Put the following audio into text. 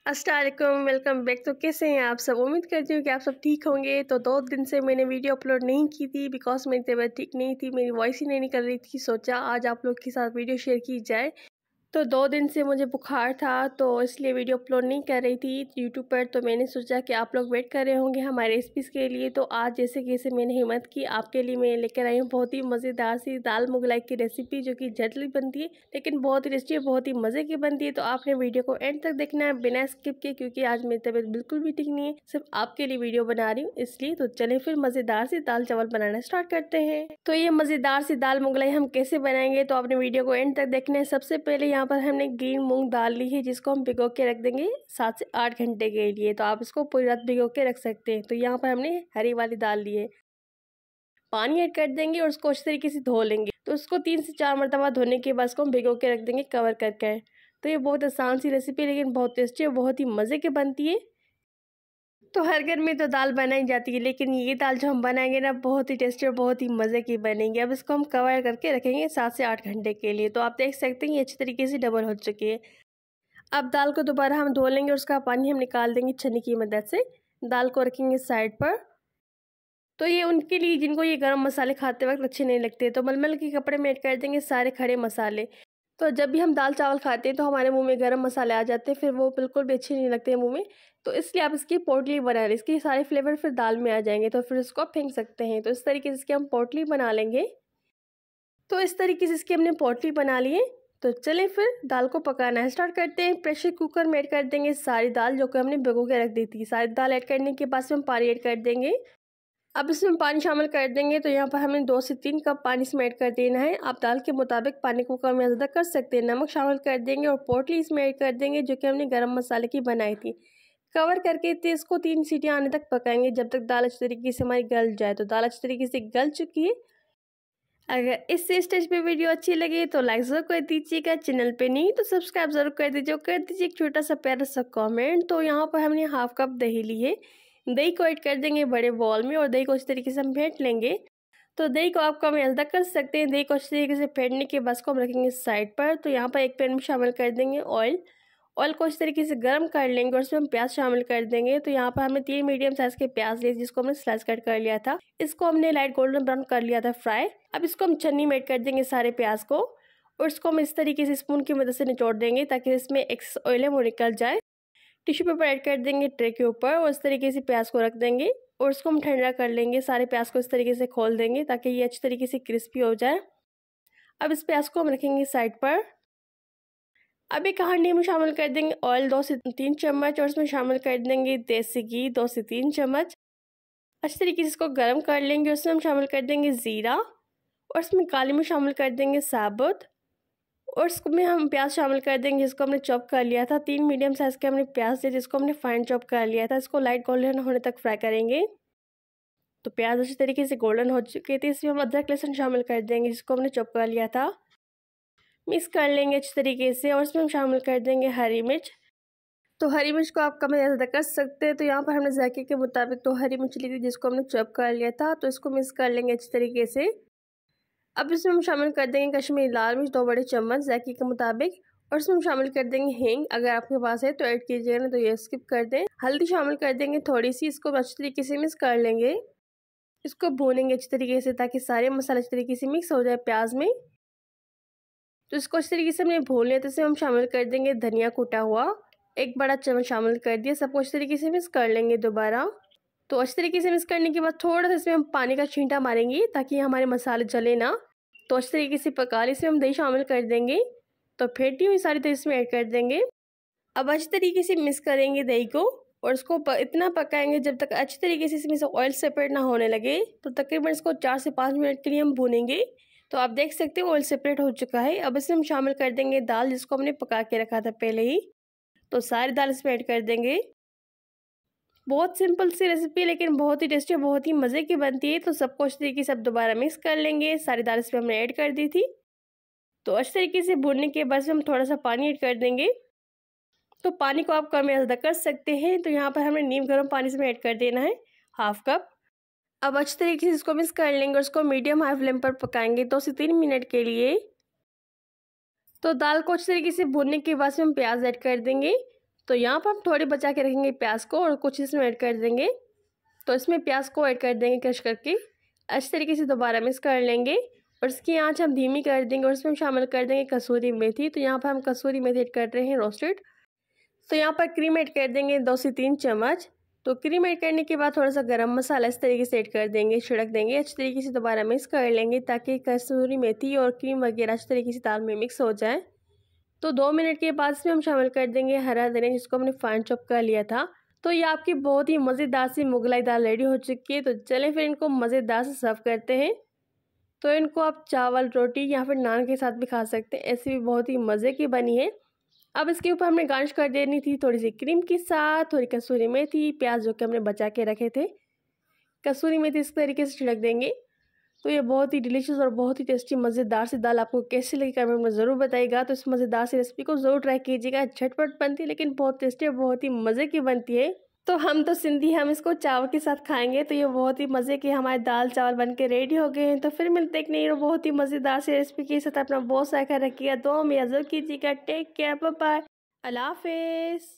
अस्सलाम वालेकुम, welcome back. तो कैसे हैं आप सब? उम्मीद करती हूँ कि आप सब ठीक होंगे। तो 2 दिन से मैंने वीडियो अपलोड नहीं की थी बिकॉज मेरी तबीयत ठीक नहीं थी, मेरी वॉइस ही नहीं निकल रही थी। सोचा आज आप लोग के साथ वीडियो शेयर की जाए। तो 2 दिन से मुझे बुखार था तो इसलिए वीडियो अपलोड नहीं कर रही थी यूट्यूब पर। तो मैंने सोचा कि आप लोग वेट कर रहे होंगे हमारे रेसिपीज़ के लिए, तो आज जैसे कैसे मैंने हिम्मत की आपके लिए मैं लेकर आई हूँ बहुत ही मज़ेदार सी दाल मुगलाई की रेसिपी, जो कि जल्दी बनती है लेकिन बहुत ही टेस्टी, बहुत ही मज़े की बनती है। तो आपने वीडियो को एंड तक देखना है बिना स्किप के, क्योंकि आज मेरी तबीयत बिल्कुल भी ठीक नहीं है, सिर्फ आपके लिए वीडियो बना रही हूँ इसलिए। तो चले फिर मज़ेदार सी दाल चावल बनाना स्टार्ट करते हैं। तो ये मज़ेदार सी दाल मुगलाई हम कैसे बनाएंगे, तो आपने वीडियो को एंड तक देखना है। सबसे पहले यहाँ पर हमने ग्रीन मूंग दाल ली है, जिसको हम भिगो के रख देंगे 7 से 8 घंटे के लिए। तो आप इसको पूरी रात भिगो के रख सकते हैं। तो यहाँ पर हमने हरी वाली दाल ली है, पानी ऐड कर देंगे और उसको अच्छी तरीके से धो लेंगे। तो उसको 3 से 4 मरतबा धोने के बाद उसको हम भिगो के रख देंगे कवर करके। तो ये बहुत आसान सी रेसिपी लेकिन बहुत टेस्टी और बहुत ही मज़े की बनती है। तो हर घर में तो दाल बनाई जाती है, लेकिन ये दाल जो हम बनाएंगे ना बहुत ही टेस्टी और बहुत ही मज़े की बनेगी। अब इसको हम कवर करके रखेंगे 7 से 8 घंटे के लिए। तो आप देख सकते हैं ये अच्छी तरीके से डबल हो चुकी है। अब दाल को दोबारा हम धो लेंगे और उसका पानी हम निकाल देंगे छन्नी की मदद से। दाल को रखेंगे साइड पर। तो ये उनके लिए जिनको ये गरम मसाले खाते वक्त अच्छे नहीं लगते, तो मलमल के कपड़े में ऐड कर देंगे सारे खड़े मसाले। तो जब भी हम दाल चावल खाते हैं तो हमारे मुंह में गरम मसाले आ जाते हैं, फिर वो बिल्कुल भी अच्छे नहीं लगते हैं मुंह में। तो इसलिए आप इसकी पोटली बना लें, इसके सारे फ्लेवर फिर दाल में आ जाएंगे, तो फिर इसको आप फेंक सकते हैं। तो इस तरीके से इसकी हम पोटली बना लेंगे। तो इस तरीके से इसकी हमने पोटली बना ली है। तो चलें फिर दाल को पकाना है स्टार्ट करते हैं। प्रेशर कुकर में ऐड कर देंगे सारी दाल जो कि हमने भिगो के रख दी थी। सारी दाल ऐड करने के बाद हम पानी ऐड कर देंगे। अब इसमें पानी शामिल कर देंगे। तो यहाँ पर हमें 2 से 3 कप पानी इसमें ऐड कर देना है। आप दाल के मुताबिक पानी को कम या ज़्यादा कर सकते हैं। नमक शामिल कर देंगे और पोटली इसमें ऐड कर देंगे जो कि हमने गरम मसाले की बनाई थी। कवर करके इसको 3 सीटियाँ आने तक पकाएंगे जब तक दाल अच्छी तरीके से हमारी गल जाए। तो दाल अच्छी तरीके से गल चुकी है। अगर इस स्टेज पे वीडियो अच्छी लगे तो लाइक ज़रूर कर दीजिएगा, चैनल पे नहीं तो सब्सक्राइब ज़रूर कर दीजिए और कर दीजिए एक छोटा सा प्यारा सा कमेंट। तो यहाँ पर हमने हाफ कप दही ली है। दही को ऐड कर देंगे बड़े बॉल में और दही को इस तरीके से हम फेंट लेंगे। तो दही को आप कम या ज़्यादा कर सकते हैं। दही को अच्छी तरीके से फेंटने के बाद को हम रखेंगे साइड पर। तो यहाँ पर एक पैन में शामिल कर देंगे ऑयल। ऑयल को इस तरीके से गर्म कर लेंगे और उसमें हम प्याज शामिल कर देंगे। तो यहाँ पर हमने 3 मीडियम साइज़ के प्याज लिए जिसको हमने स्लाइस कट कर लिया था। इसको हमने लाइट गोल्डन ब्राउन कर लिया था फ्राई। अब इसको हम छन्नी में ऐड कर देंगे सारे प्याज को और इसको हम इस तरीके से स्पून की मदद से निचोड़ देंगे ताकि इसमें एक्सेस ऑयल है वो निकल जाए। टिश्यू पेपर ऐड कर देंगे ट्रे के ऊपर और इस तरीके से प्याज को रख देंगे और इसको हम ठंडा कर लेंगे। सारे प्याज को इस तरीके से खोल देंगे ताकि ये अच्छी तरीके से क्रिस्पी हो जाए। अब इस प्याज को हम रखेंगे साइड पर। अब एक हांडी में शामिल कर देंगे ऑयल 2 से 3 चम्मच और इसमें शामिल कर देंगे देसी घी 2 से 3 चम्मच। अच्छी तरीके से इसको गर्म कर लेंगे। उसमें हम शामिल कर देंगे ज़ीरा और इसमें काली मिर्च शामिल कर देंगे साबुत और इसमें हम प्याज शामिल कर देंगे जिसको हमने चॉप कर लिया था। 3 मीडियम साइज़ के हमने प्याज दिए जिसको हमने फाइन चॉप कर लिया था। इसको लाइट गोल्डन होने तक फ्राई करेंगे। तो प्याज अच्छी तरीके से गोल्डन हो चुके थे। इसमें हम अदरक लहसुन शामिल कर देंगे जिसको हमने चॉप कर लिया था। मिक्स कर लेंगे अच्छी तरीके से और इसमें हम शामिल कर देंगे हरी मिर्च। तो हरी मिर्च को आप कम या ज़्यादा कर सकते हैं। तो यहाँ पर हमने जायके के मुताबिक तो हरी मिर्च ली थी जिसको हमने चॉप कर लिया था। तो इसको मिक्स कर लेंगे अच्छी तरीके से। अब इसमें हम शामिल कर देंगे कश्मीरी लाल मिर्च 2 बड़े चम्मच जायके के मुताबिक और इसमें हम शामिल कर देंगे हींग। अगर आपके पास है तो ऐड कीजिएगा, ना तो ये स्किप कर दें। हल्दी शामिल कर देंगे थोड़ी सी। इसको अच्छी तरीके से मिक्स कर लेंगे। इसको भूनेंगे अच्छी तरीके से ताकि सारे मसाले अच्छी तरीके से मिक्स हो जाए प्याज में। तो इसको अच्छी तरीके से हमने भून लिया। तो इसमें हम शामिल कर देंगे धनिया कूटा हुआ 1 बड़ा चम्मच शामिल कर दिया। सबको अच्छी तरीके से मिक्स कर लेंगे दोबारा। तो अच्छी तरीके से मिक्स करने के बाद थोड़ा सा इसमें हम पानी का छींटा मारेंगे ताकि हमारे मसाले जले ना। तो अच्छी तरीके से पका ले। इसमें हम दही शामिल कर देंगे। तो फेंटी हुई सारी दही इसमें ऐड कर देंगे। अब अच्छी तरीके से मिक्स करेंगे दही को और इसको इतना पकाएंगे जब तक अच्छी तरीके से इसमें से ऑयल सेपरेट ना होने लगे। तो तकरीबन इसको 4 से 5 मिनट के लिए हम भूनेंगे। तो आप देख सकते हो ऑयल सेपरेट हो चुका है। अब इसमें हम शामिल कर देंगे दाल जिसको हमने पका के रखा था पहले ही। तो सारी दाल इसमें ऐड कर देंगे। बहुत सिंपल सी रेसिपी लेकिन बहुत ही टेस्टी और बहुत ही मज़े की बनती है। तो सबको अच्छी तरीके से दोबारा मिक्स कर लेंगे। सारी दाल इसमें हमने ऐड कर दी थी। तो अच्छी तरीके से भूनने के बाद हम थोड़ा सा पानी ऐड कर देंगे। तो पानी को आप कम या ज़्यादा कर सकते हैं। तो यहाँ पर हमने नीम गर्म पानी इसमें ऐड कर देना है हाफ कप। अब अच्छी तरीके से इसको मिक्स कर लेंगे और उसको मीडियम हाई फ्लेम पर पकाएंगे 2 से 3 मिनट के लिए। तो दाल को अच्छी तरीके से भूनने के बाद हम प्याज ऐड कर देंगे। तो यहाँ पर हम थोड़ी बचा के रखेंगे प्याज को और कुछ इसमें ऐड कर देंगे। तो इसमें प्याज को ऐड कर देंगे क्रश करके, अच्छी तरीके से दोबारा मिक्स कर लेंगे और इसकी आंच हम धीमी कर देंगे और इसमें हम शामिल कर देंगे कसूरी मेथी। तो यहाँ पर हम कसूरी मेथी ऐड कर रहे हैं रोस्टेड। तो यहाँ पर क्रीम ऐड कर देंगे 2 से 3 चम्मच। तो क्रीम ऐड करने के बाद थोड़ा सा गरम मसाला इस तरीके से ऐड कर देंगे, छिड़क देंगे, अच्छी तरीके से दोबारा मिक्स कर लेंगे ताकि कसूरी मेथी और क्रीम वगैरह अच्छी तरीके से दाल में मिक्स हो जाए। तो 2 मिनट के बाद इसमें हम शामिल कर देंगे हरा धनिया जिसको हमने फाइन चॉप कर लिया था। तो ये आपकी बहुत ही मज़ेदार सी मुगलाई दाल रेडी हो चुकी है। तो चलें फिर इनको मज़ेदार से सर्व करते हैं। तो इनको आप चावल, रोटी या फिर नान के साथ भी खा सकते हैं, ऐसी भी बहुत ही मज़े की बनी है। अब इसके ऊपर हमने गार्निश कर देनी थी थोड़ी सी क्रीम के साथ, थोड़ी कसूरी मेथी, प्याज जो कि हमने बचा के रखे थे, कसूरी मेथी इस तरीके से छिड़क देंगे। तो ये बहुत ही डिलीशियस और बहुत ही टेस्टी मज़ेदार सी दाल आपको कैसी लगी कमेंट में ज़रूर बताइएगा। तो इस मज़ेदार सी रेसिपी को ज़रूर ट्राई कीजिएगा। झटपट बनती है लेकिन बहुत टेस्टी और बहुत ही मज़े की बनती है। तो हम तो सिंधी, हम इसको चावल के साथ खाएंगे। तो ये बहुत ही मज़े के हमारे दाल चावल बन के रेडी हो गए हैं। तो फिर मिलते एक नई बहुत ही मज़ेदार सी रेसिपी के साथ। अपना बहुत सा ख्याल रखिएगा, दुआ में कीजिएगा। टेक केयर, बाय बाय, अल्लाह हाफिज़।